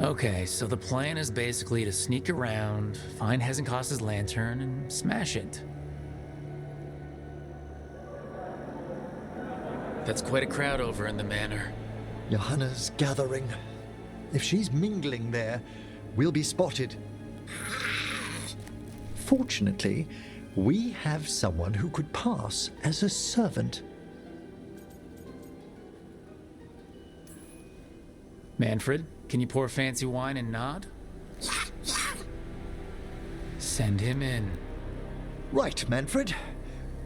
Okay, so the plan is basically to sneak around, find Hezenkoss's lantern, and smash it. That's quite a crowd over in the manor. Johanna's gathering. If she's mingling there, we'll be spotted. Fortunately, we have someone who could pass as a servant. Manfred, can you pour fancy wine and nod? Send him in. Right, Manfred.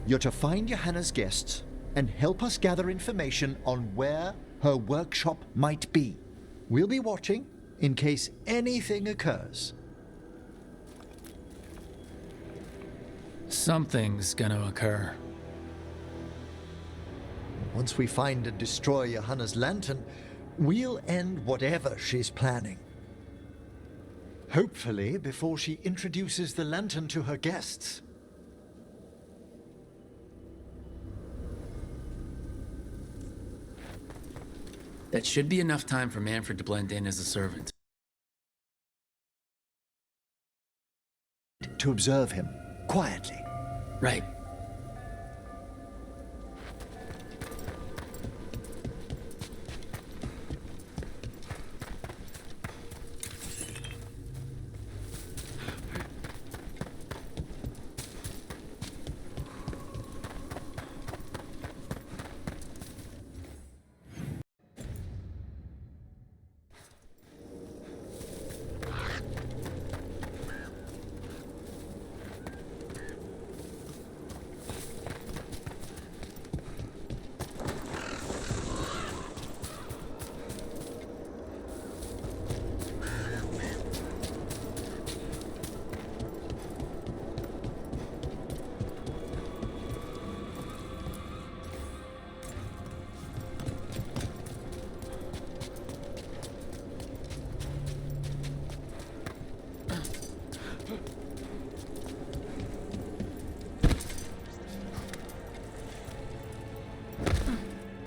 You're to find Johanna's guests and help us gather information on where her workshop might be. We'll be watching in case anything occurs. Something's gonna occur. Once we find and destroy Johanna's lantern, we'll end whatever she's planning. Hopefully before she introduces the lantern to her guests. That should be enough time for Manfred to blend in as a servant. To observe him quietly. Right.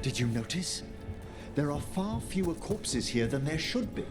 Did you notice? There are far fewer corpses here than there should be.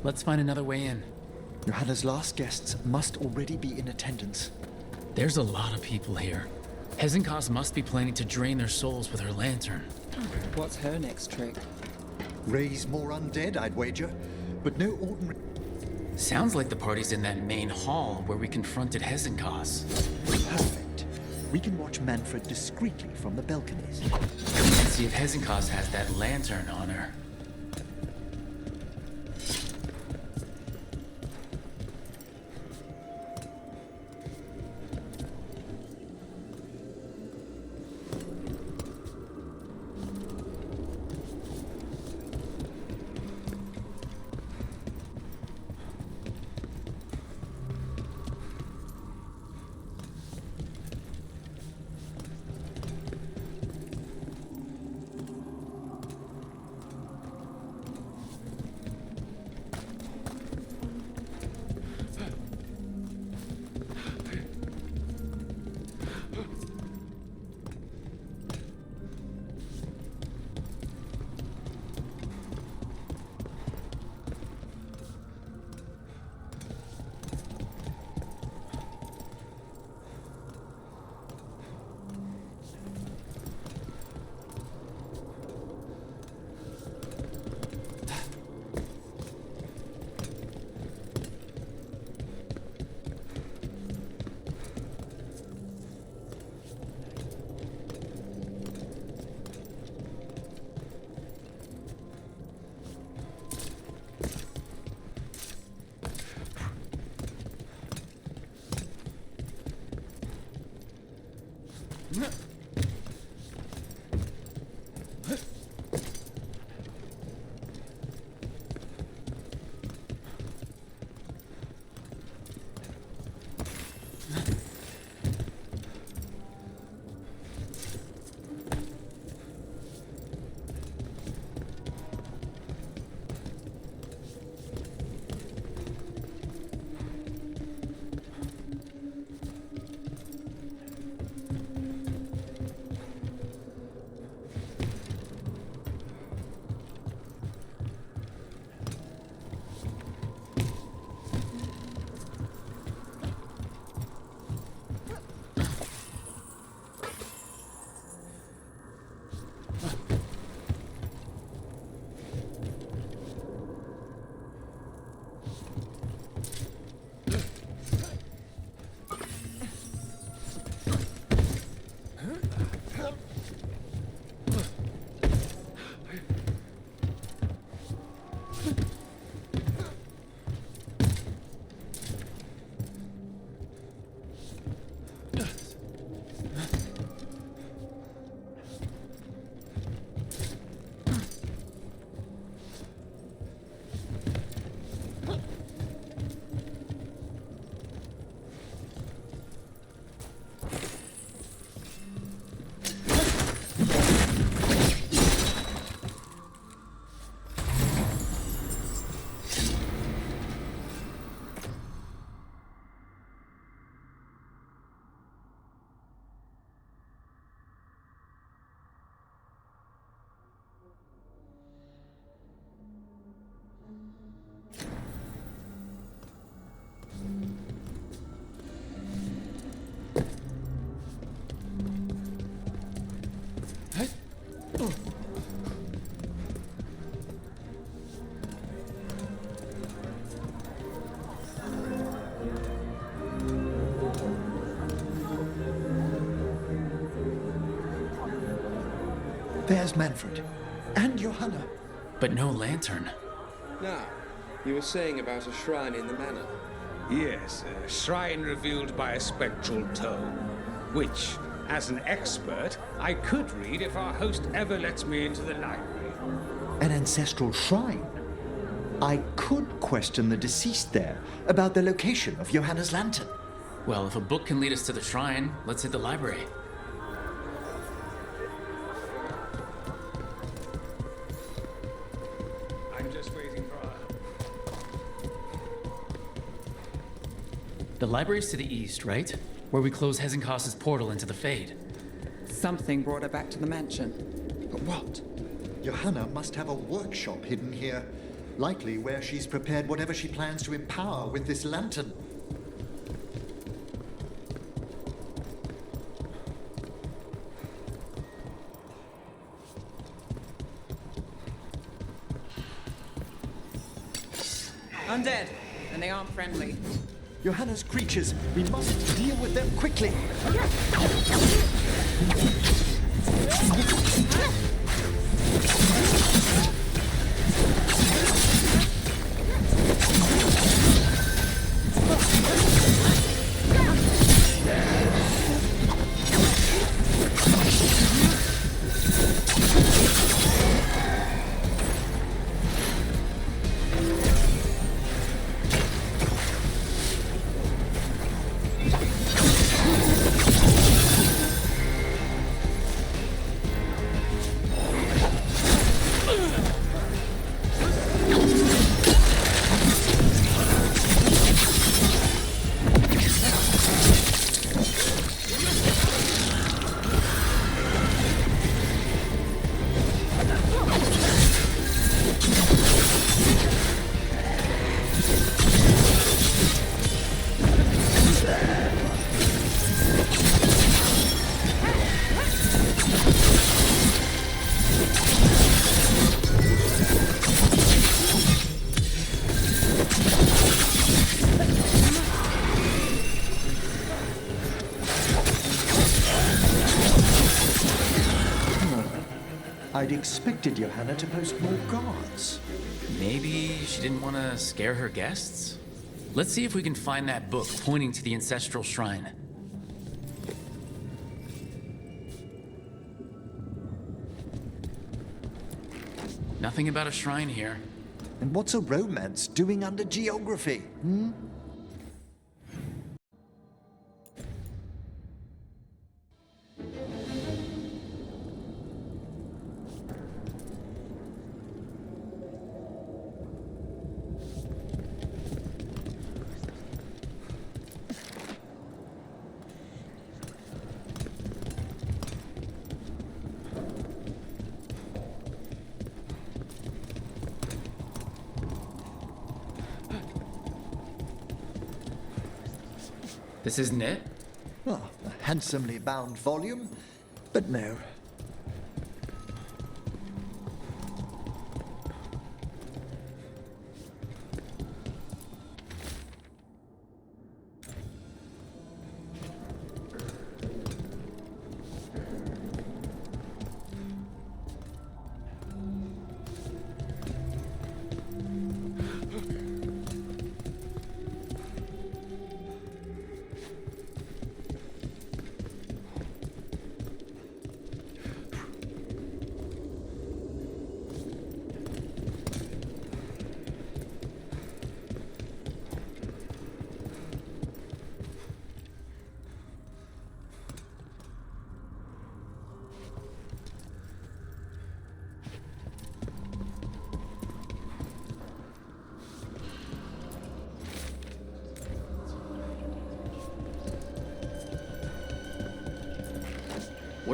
Let's find another way in. Johanna's last guests must already be in attendance. There's a lot of people here. Hezenkoss must be planning to drain their souls with her lantern. What's her next trick? Raise more undead, I'd wager, but no ordinary... Sounds like the party's in that main hall where we confronted Hezenkoss. Perfect. We can watch Manfred discreetly from the balconies. And see if Hezenkoss has that lantern on her. There's Manfred. And Johanna. But no lantern. Now, you were saying about a shrine in the manor. Yes, a shrine revealed by a spectral tome, which, as an expert, I could read if our host ever lets me into the library. An ancestral shrine. I could question the deceased there about the location of Johanna's lantern. Well, if a book can lead us to the shrine, let's hit the library. I'm just waiting for our... The library's to the east, right? Where we close Hezenkoss's portal into the Fade. Something brought her back to the mansion. But what? Johanna must have a workshop hidden here. Likely where she's prepared whatever she plans to empower with this lantern. Undead, and they aren't friendly. Johanna's creatures, we must deal with them quickly. I'd expected Johanna to post more guards. Maybe she didn't want to scare her guests? Let's see if we can find that book pointing to the ancestral shrine. Nothing about a shrine here. And what's a romance doing under geography? This isn't it? Well, a handsomely bound volume, but no.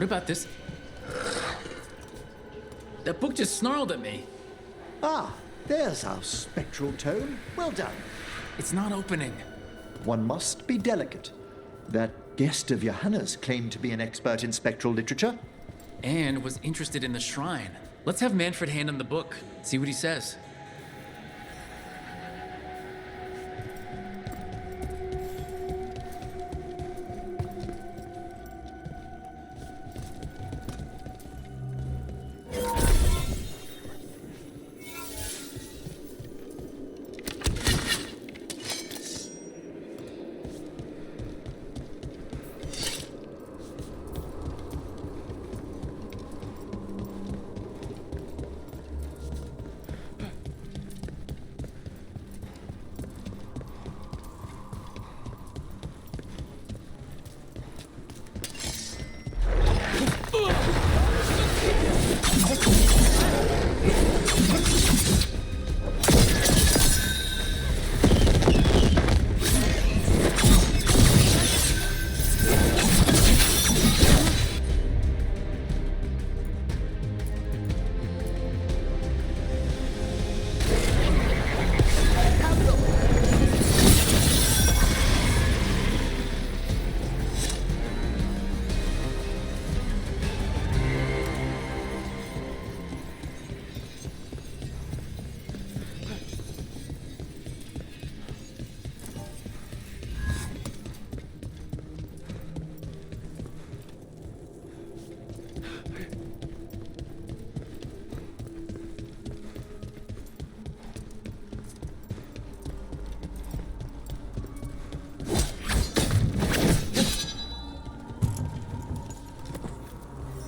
What about this? That book just snarled at me. Ah, there's our spectral tome. Well done. It's not opening. One must be delicate. That guest of Johanna's claimed to be an expert in spectral literature. And was interested in the shrine. Let's have Manfred hand him the book, see what he says.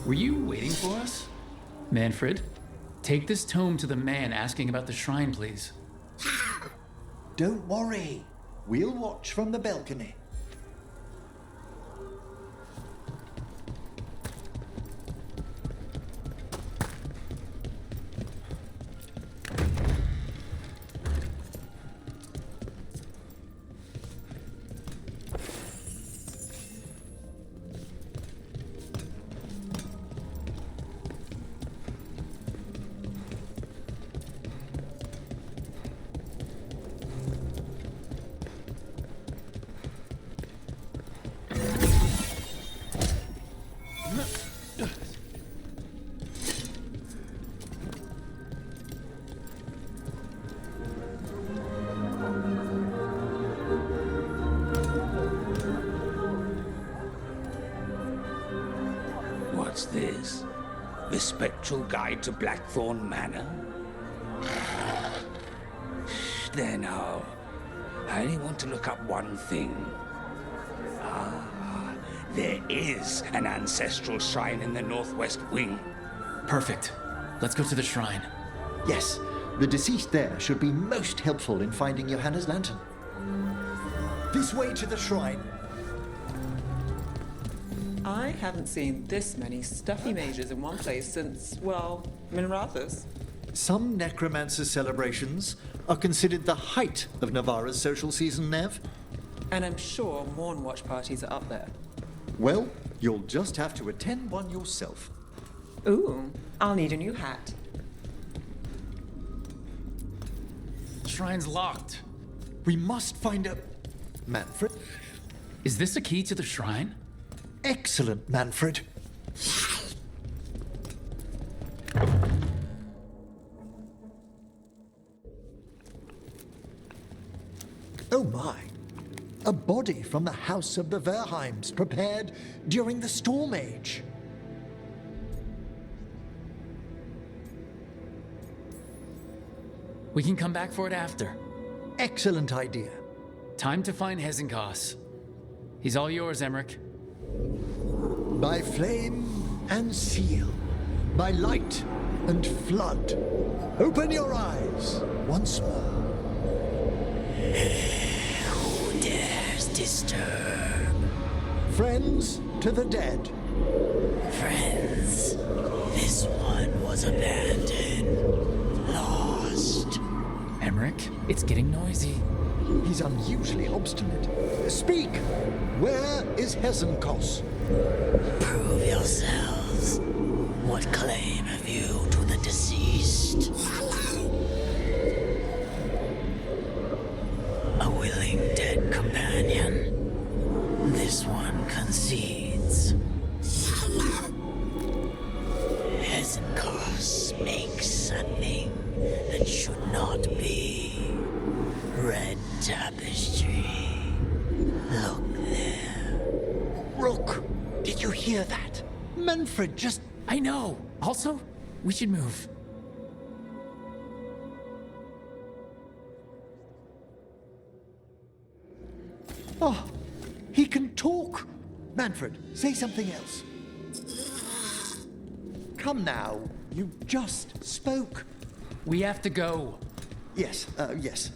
Were you waiting for us? Manfred, take this tome to the man asking about the shrine, please. Don't worry. We'll watch from the balcony. What's this? The Spectral Guide to Blackthorne Manor? There now. I only want to look up one thing. Ah, there is an ancestral shrine in the northwest wing. Perfect. Let's go to the shrine. Yes, the deceased there should be most helpful in finding Johanna's lantern. This way to the shrine. I haven't seen this many stuffy mages in one place since, well, Minrathus. Some necromancer celebrations are considered the height of Navarra's social season, Nev. And I'm sure Morn Watch parties are up there. Well, you'll just have to attend one yourself. Ooh, I'll need a new hat. The shrine's locked. We must find a... Manfred? Is this a key to the shrine? Excellent, Manfred. Oh my. A body from the House of the Verheims prepared during the Storm Age. We can come back for it after. Excellent idea. Time to find Hezenkoss. He's all yours, Emmrich. By flame and seal, by light and flood, open your eyes once more. Who dares disturb? Friends to the dead. Friends, this one was abandoned, lost. Emmrich, it's getting noisy. He's unusually obstinate. Speak! Where is Hezenkoss? Prove yourselves. What claim have you to the deceased? A willing dead companion. This one concedes. Hezenkoss makes a thing that should not be. Red tapestry. Look there. Rook, did you hear that? Manfred just... I know. Also, we should move. Oh, he can talk. Manfred, say something else. Come now, you just spoke. We have to go. Yes, yes.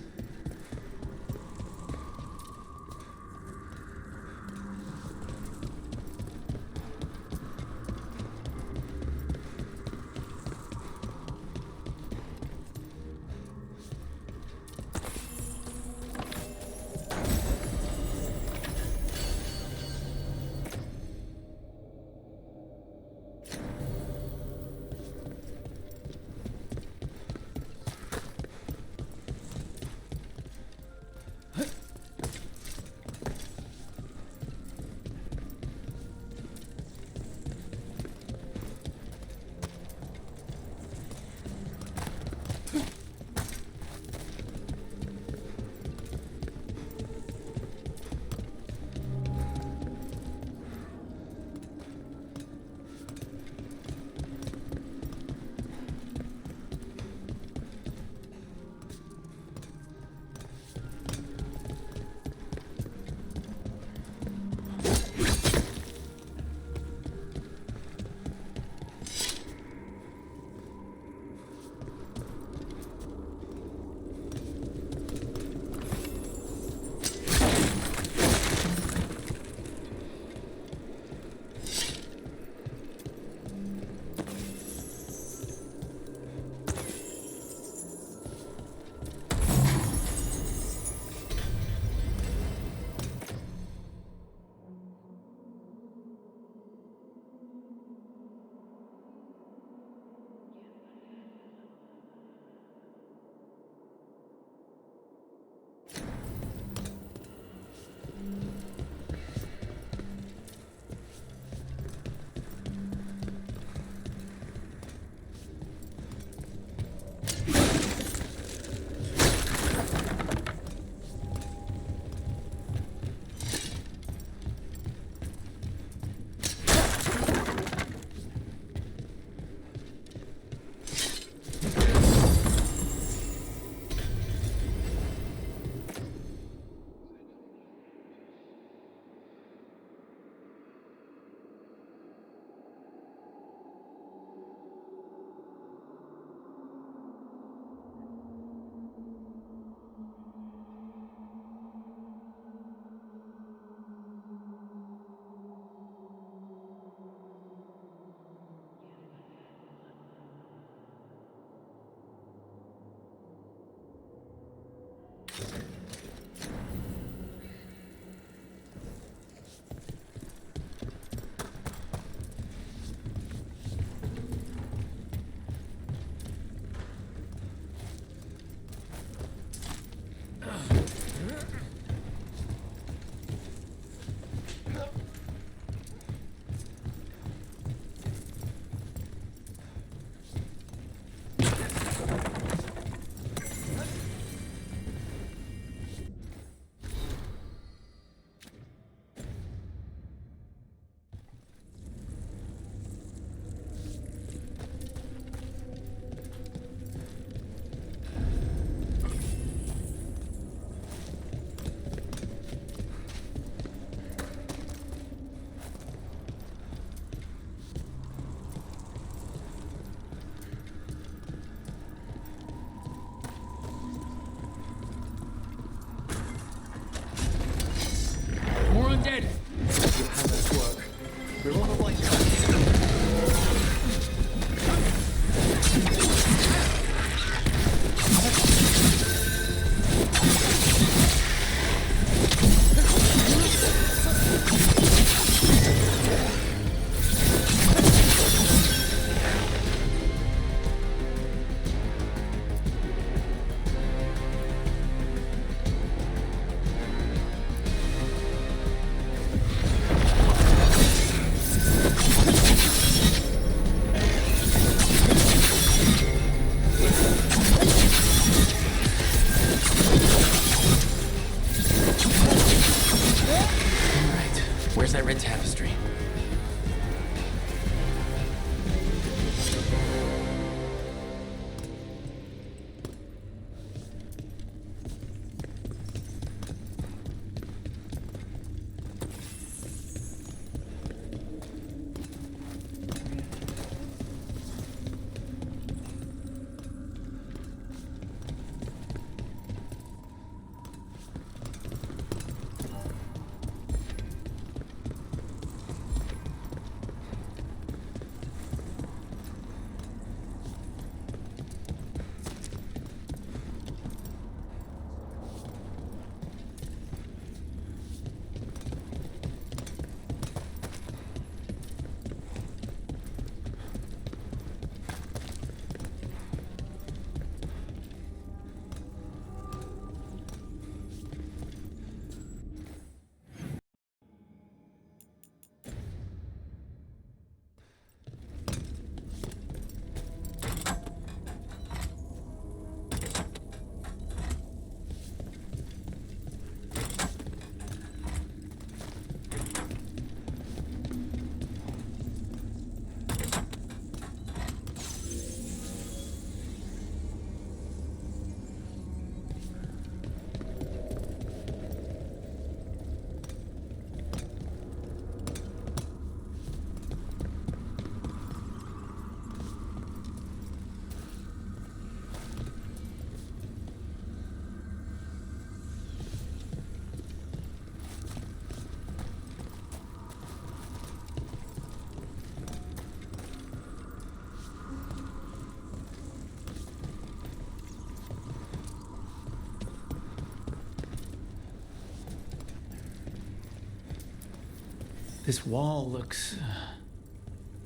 This wall looks...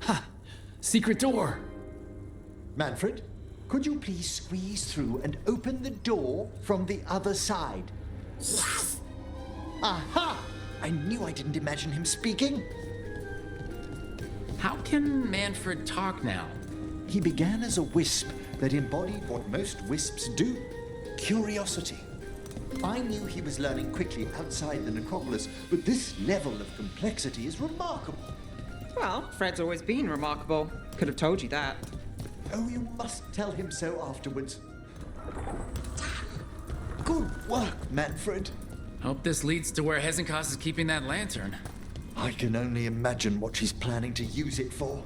Ha! Secret door! Manfred, could you please squeeze through and open the door from the other side? Yes! Aha! I knew I didn't imagine him speaking. How can Manfred talk now? He began as a wisp that embodied what most wisps do, curiosity. I knew he was learning quickly outside the necropolis, but this level of complexity is remarkable. Well, Fred's always been remarkable. Could have told you that. Oh, you must tell him so afterwards. Good work, Manfred. Hope this leads to where Hezenkoss is keeping that lantern. I can only imagine what she's planning to use it for.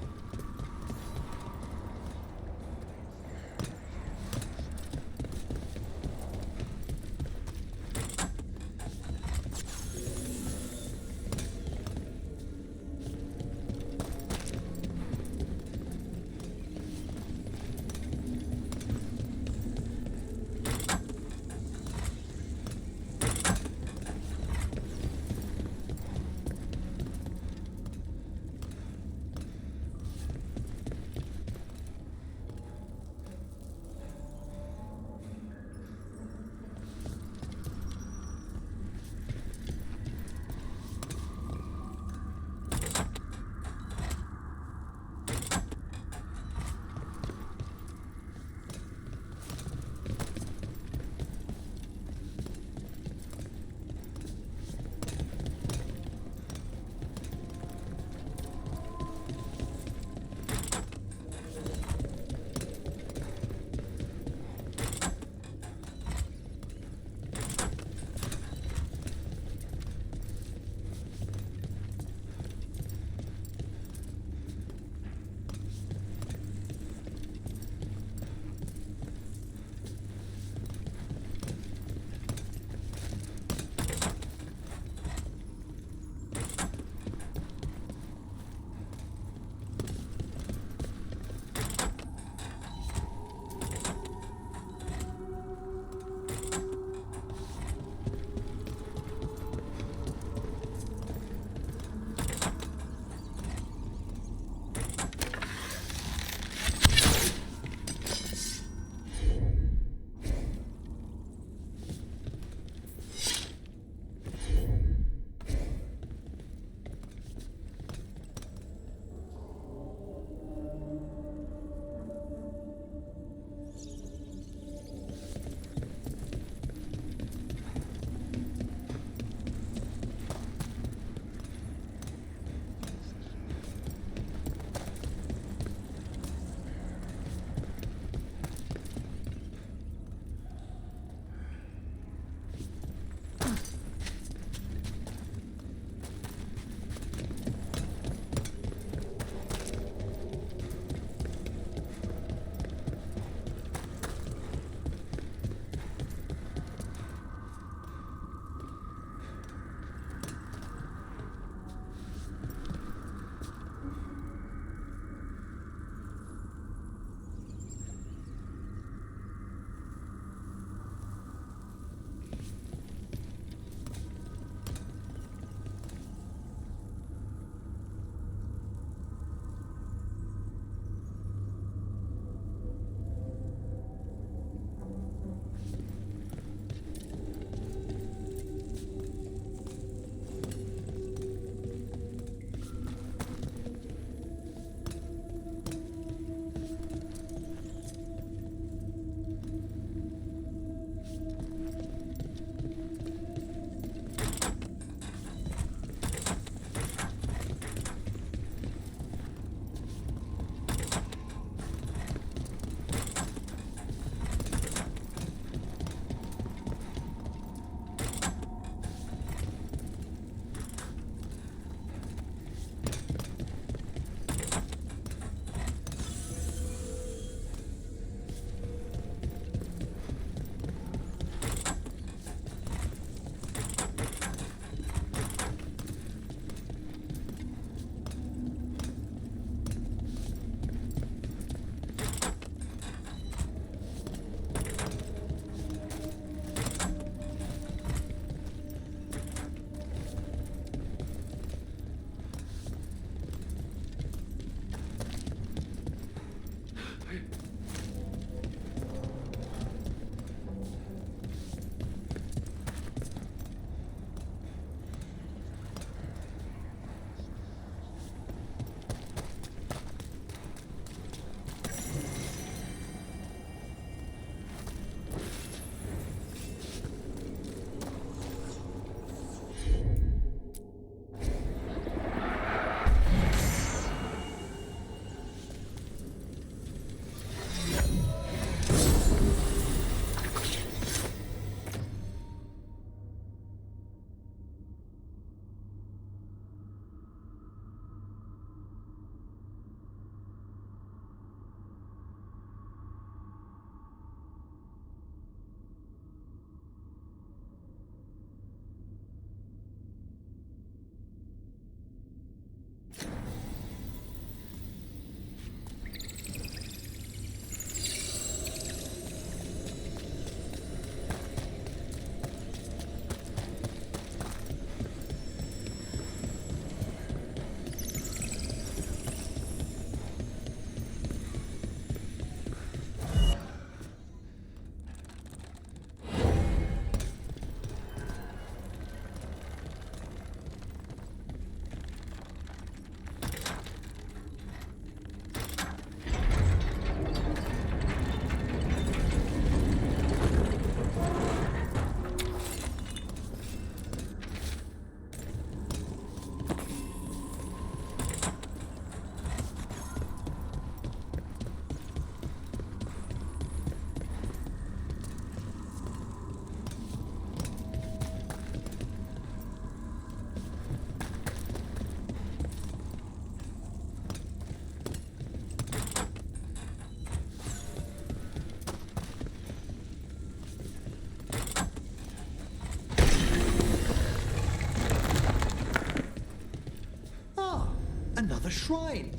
shrine.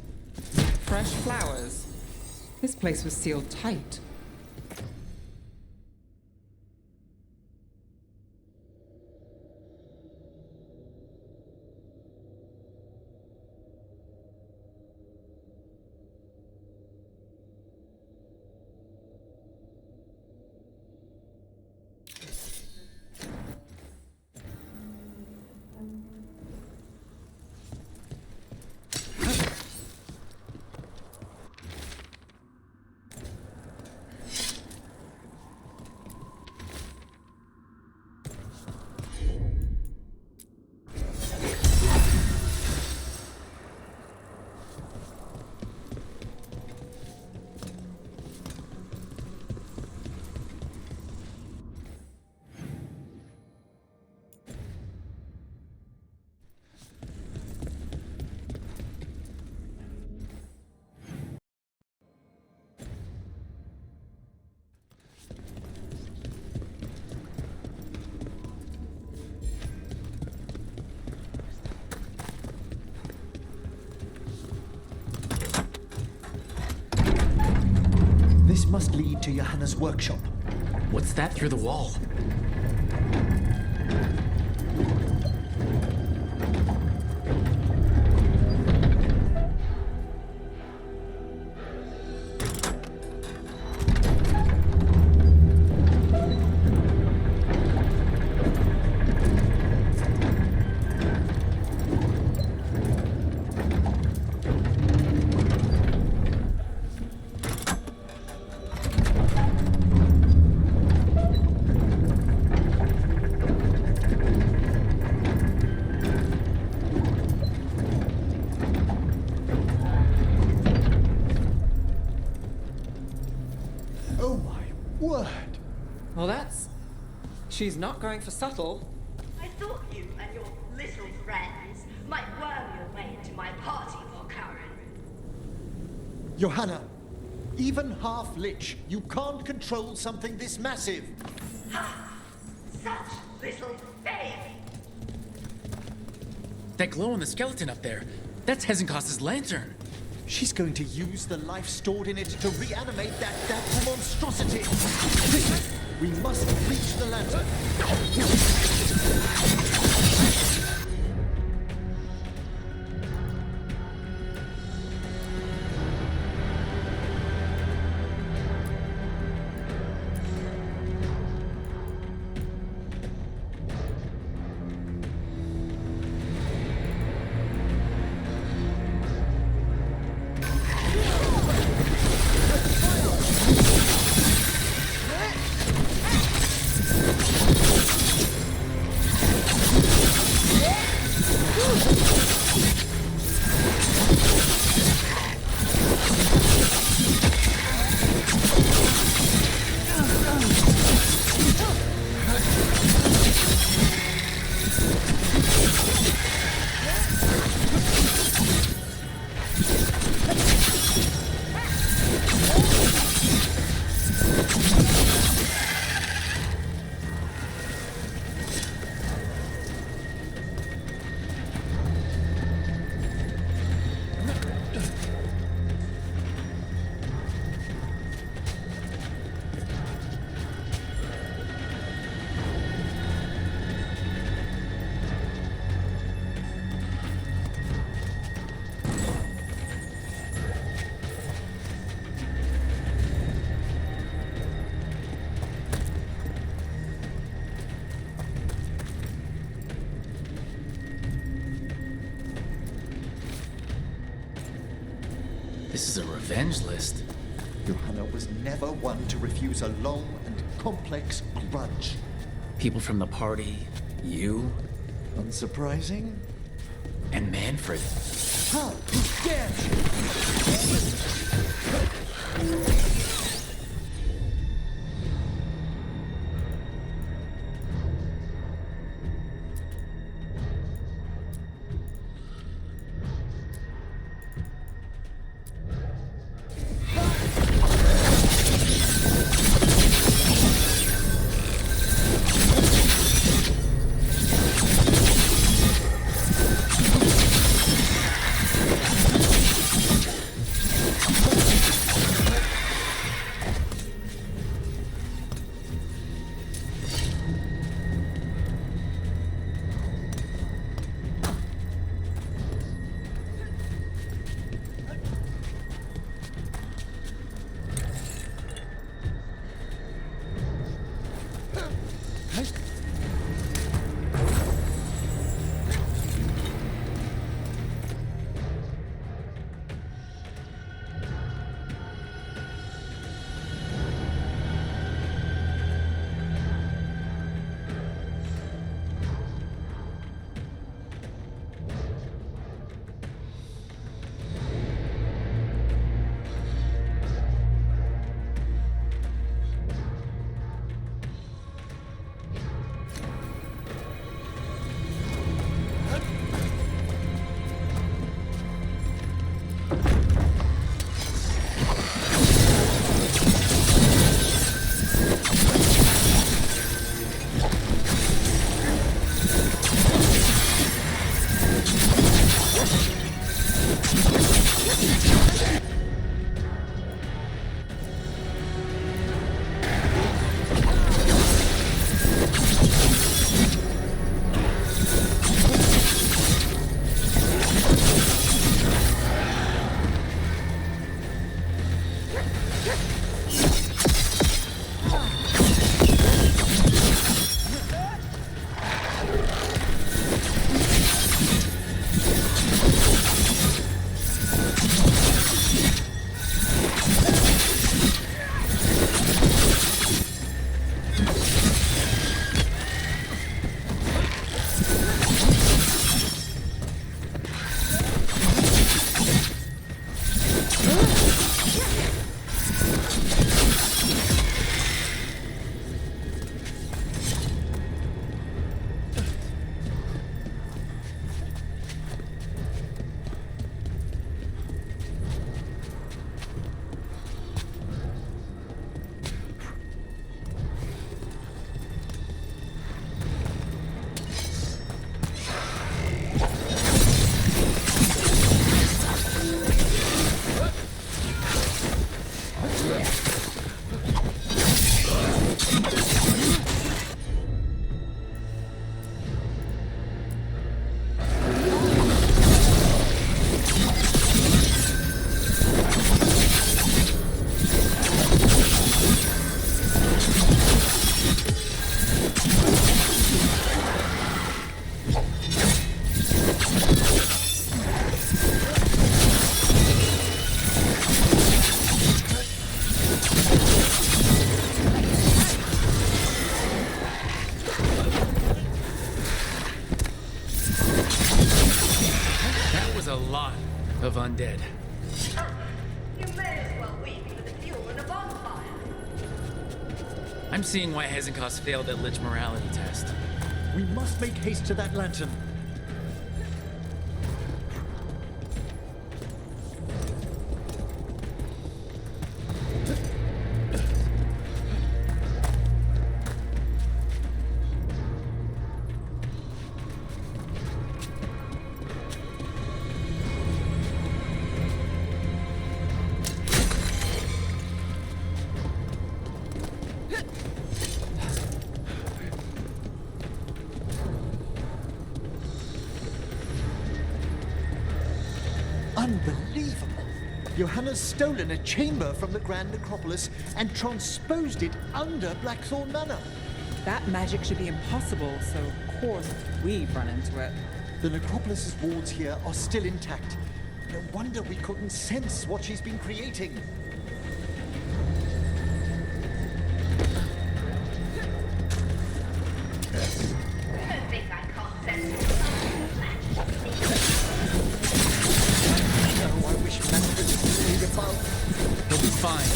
Fresh flowers. This place was sealed tight. This must lead to Johanna's workshop. What's that through the wall? Oh my word! Well, that's... She's not going for subtle. I thought you and your little friends might worm your way into my party, Volkaren. Johanna, even half-lich, you can't control something this massive. Ha! Such little faith! That glow on the skeleton up there, that's Hezenkoss's lantern. She's going to use the life stored in it to reanimate that monstrosity. We must reach the lantern. This is a revenge list. Johanna was never one to refuse a long and complex grudge. People from the party, you, Unsurprising? and Manfred. How dare you! Of undead. You may as well weep for the fuel in a bonfire. I'm seeing why Hezenkoss failed that Lich morality test. We must make haste to that lantern. Unbelievable! Johanna's stolen a chamber from the Grand Necropolis and transposed it under Blackthorne Manor. That magic should be impossible, so of course we've run into it. The Necropolis's wards here are still intact. No wonder we couldn't sense what she's been creating. I think I can't sense it. Oh, I wish Manfred stayed above. He'll be fine.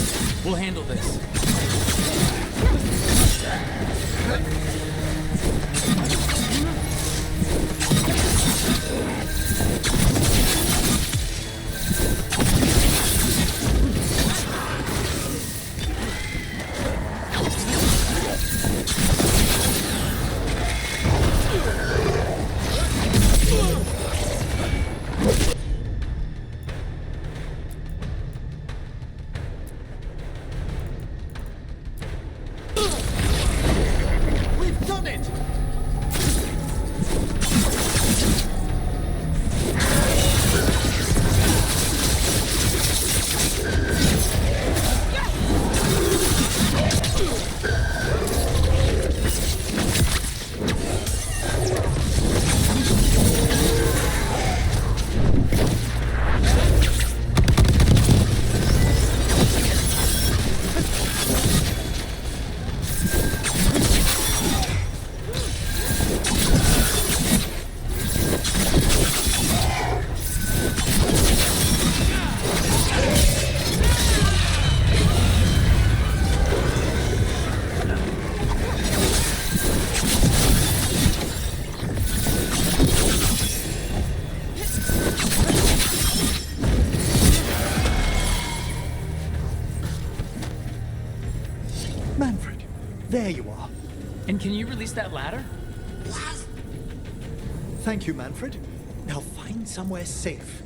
We'll handle this. Manfred, there you are. And can you release that ladder? Thank you, Manfred. Now find somewhere safe.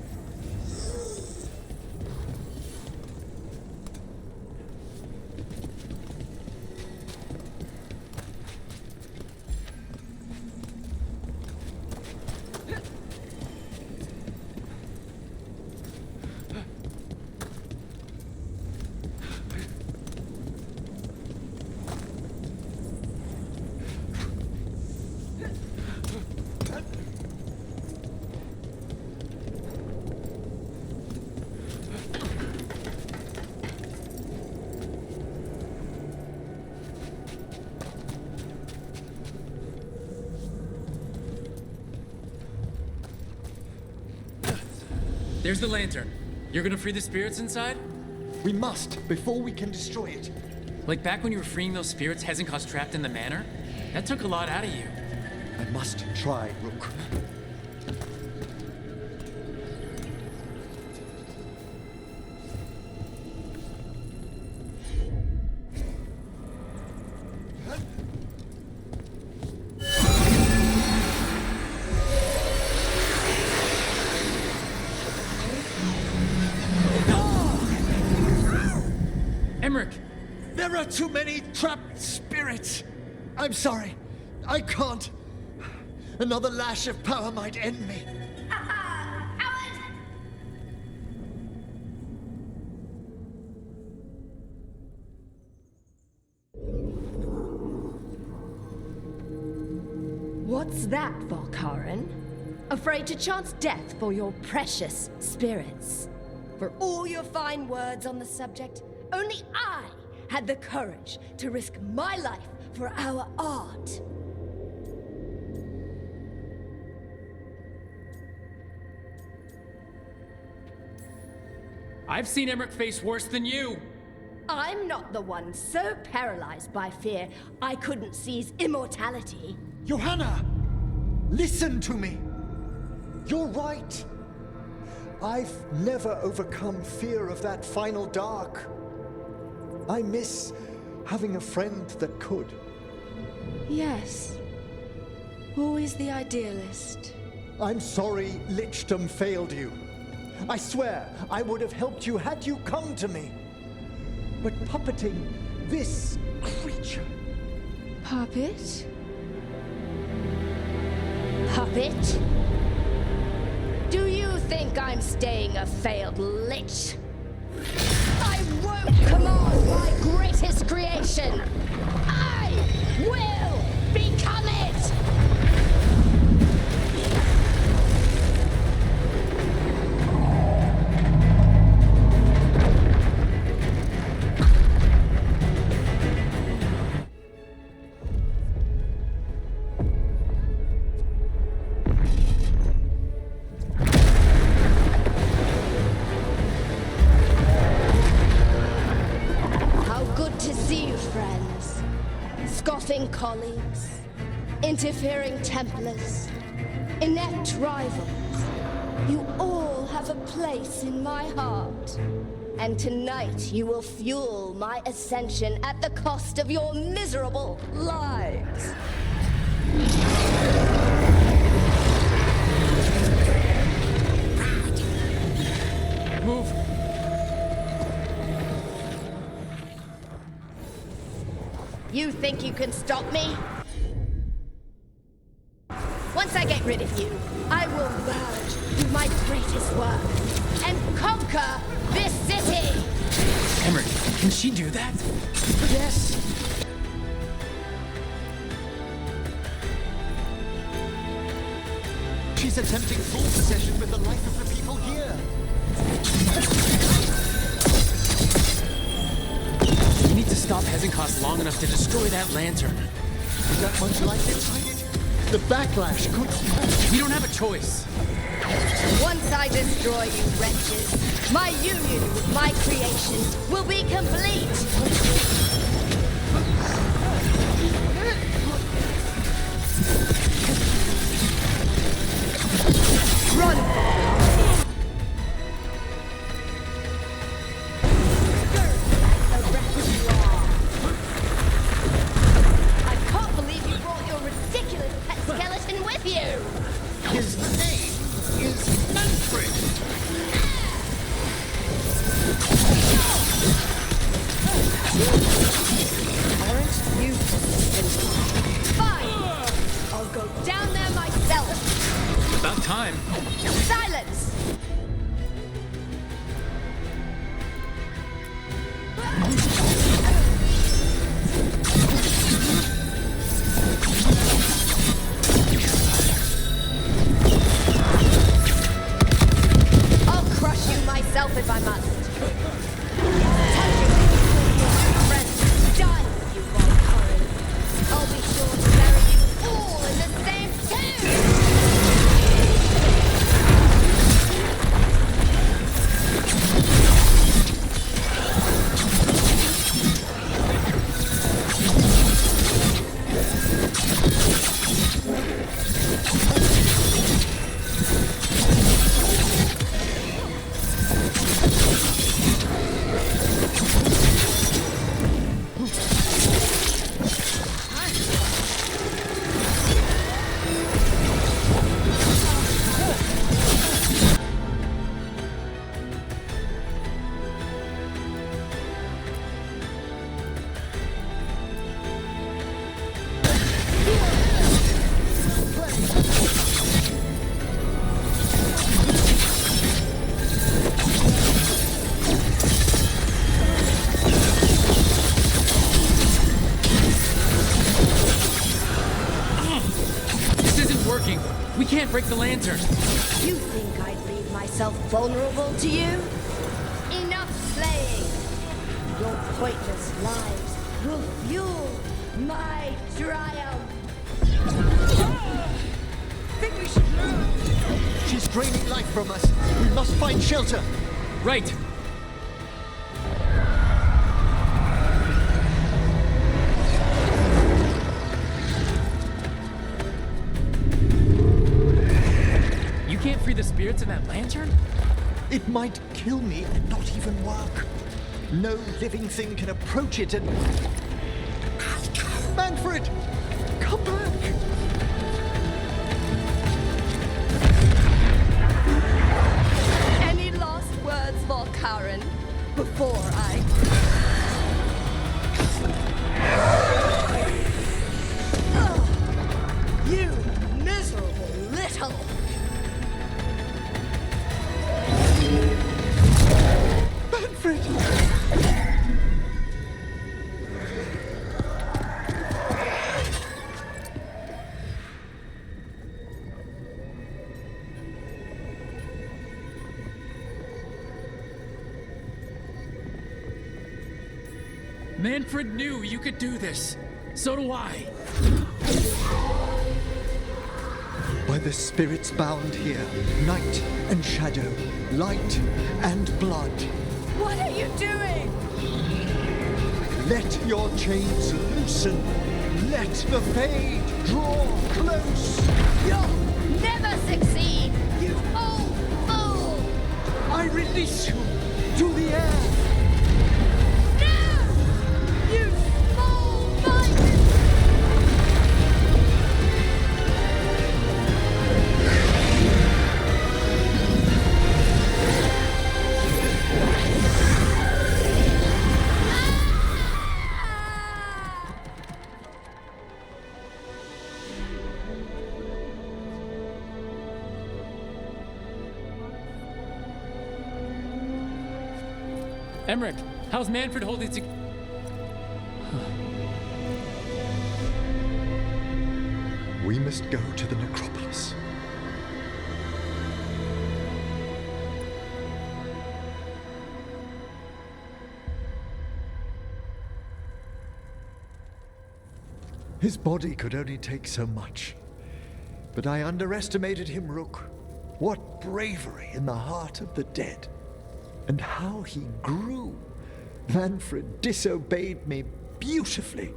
There's the lantern. You're gonna free the spirits inside? We must, before we can destroy it. Like back when you were freeing those spirits Hezenkoss trapped in the manor? That took a lot out of you. I must try, Rook. Emmrich! There are too many trapped spirits. I'm sorry. I can't. Another lash of power might end me. What's that, Valkarin? Afraid to chance death for your precious spirits? For all your fine words on the subject, only I had the courage to risk my life for our art. I've seen Emmrich face worse than you! I'm not the one so paralyzed by fear I couldn't seize immortality. Johanna! Listen to me! You're right. I've never overcome fear of that final dark. I miss having a friend that could. Yes. Always the idealist. I'm sorry Lichdom failed you. I swear I would have helped you had you come to me. But puppeting this creature... Puppet? Puppet? Do you think I'm staying a failed lich? I won't command my greatest creation! I will become it! Scoffing colleagues, interfering Templars, inept rivals, you all have a place in my heart. And tonight you will fuel my ascension at the cost of your miserable lives. Move! You think you can stop me? Once I get rid of you, I will merge with my greatest work and conquer this city! Emmrich, can she do that? Yes! She's attempting full possession with the life of the people here. We need to stop Hezenkoss long enough to destroy that lantern. Is that much life inside it? The backlash could... We don't have a choice. Once I destroy you wretches, my union with my creation will be complete! Run! His name is Manfred! Aren't you fine! I'll go down there myself! About time. Silence! If I must. Friends, done, you Valkarin. I'll be sure to bury you all in the same tomb! can't break the lantern! You think I'd leave myself vulnerable to you? Enough slaying! Your pointless lives will fuel my triumph! Think we should move. She's draining life from us. We must find shelter. Right! You can't free the spirits in that lantern? It might kill me and not even work. No living thing can approach it and... Manfred! Come back! Any last words, Volkaren, before I... Ugh, you miserable little... Manfred! Manfred knew you could do this. So do I. By the spirits bound here, night and shadow, light and blood. What are you doing? Let your chains loosen. Let the fade draw close. You'll never succeed, you old fool! I release you to the air. No! You small-minded... Emmrich, how's Manfred holding to... We must go to the necropolis. His body could only take so much. But I underestimated him, Rook. What bravery in the heart of the dead. And how he grew. Manfred disobeyed me beautifully.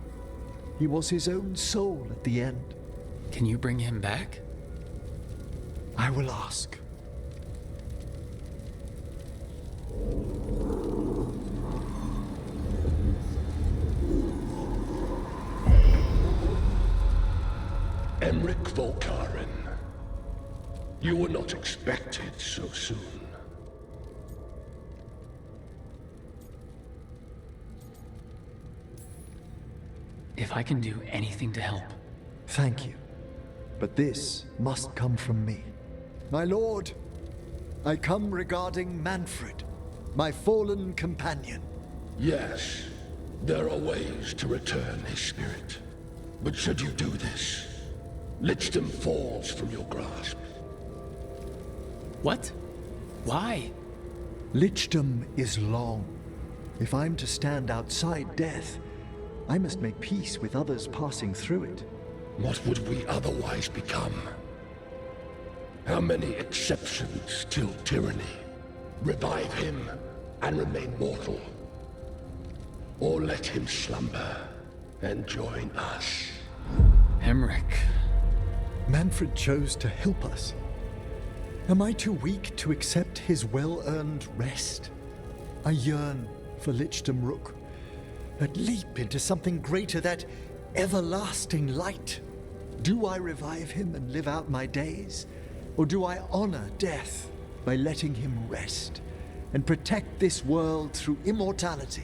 He was his own soul at the end. Can you bring him back? I will ask. Emmrich Volkaren. You were not expected so soon. If I can do anything to help. Thank you. But this must come from me. My lord, I come regarding Manfred, my fallen companion. Yes, there are ways to return his spirit. But should you do this, Lichdom falls from your grasp. What? Why? Lichdom is long. If I'm to stand outside death, I must make peace with others passing through it. What would we otherwise become? How many exceptions till tyranny? Revive him and remain mortal. Or let him slumber and join us. Emmrich. Manfred chose to help us. Am I too weak to accept his well-earned rest? I yearn for Lichdom Rook. That leap into something greater, that everlasting light. Do I revive him and live out my days? Or do I honor death by letting him rest and protect this world through immortality?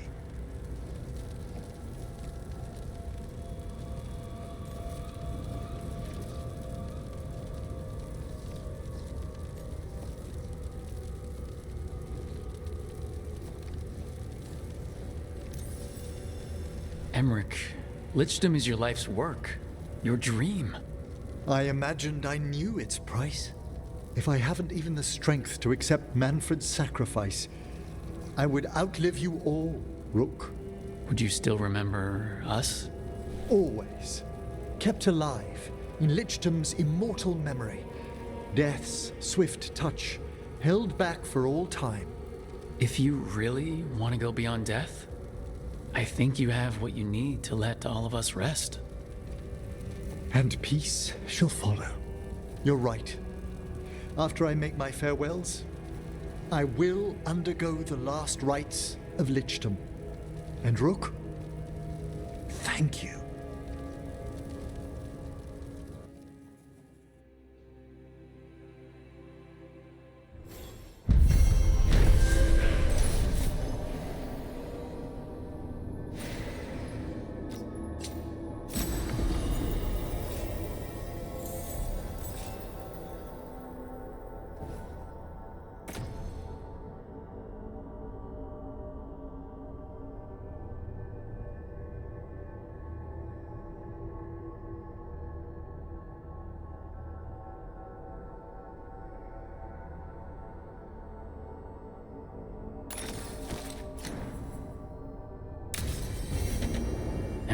Emmrich, Lichdom is your life's work. Your dream. I imagined I knew its price. If I haven't even the strength to accept Manfred's sacrifice, I would outlive you all, Rook. Would you still remember us? Always. Kept alive in Lichtam's immortal memory. Death's swift touch, held back for all time. If you really want to go beyond death, I think you have what you need to let all of us rest. And peace shall follow. You're right. After I make my farewells, I will undergo the last rites of Lichtam. And Rook, thank you.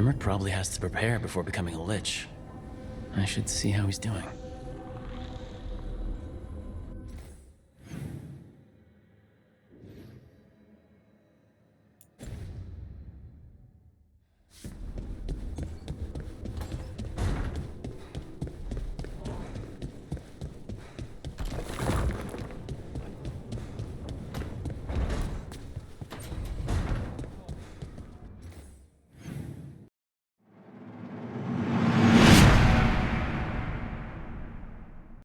Emmrich probably has to prepare before becoming a lich. I should see how he's doing.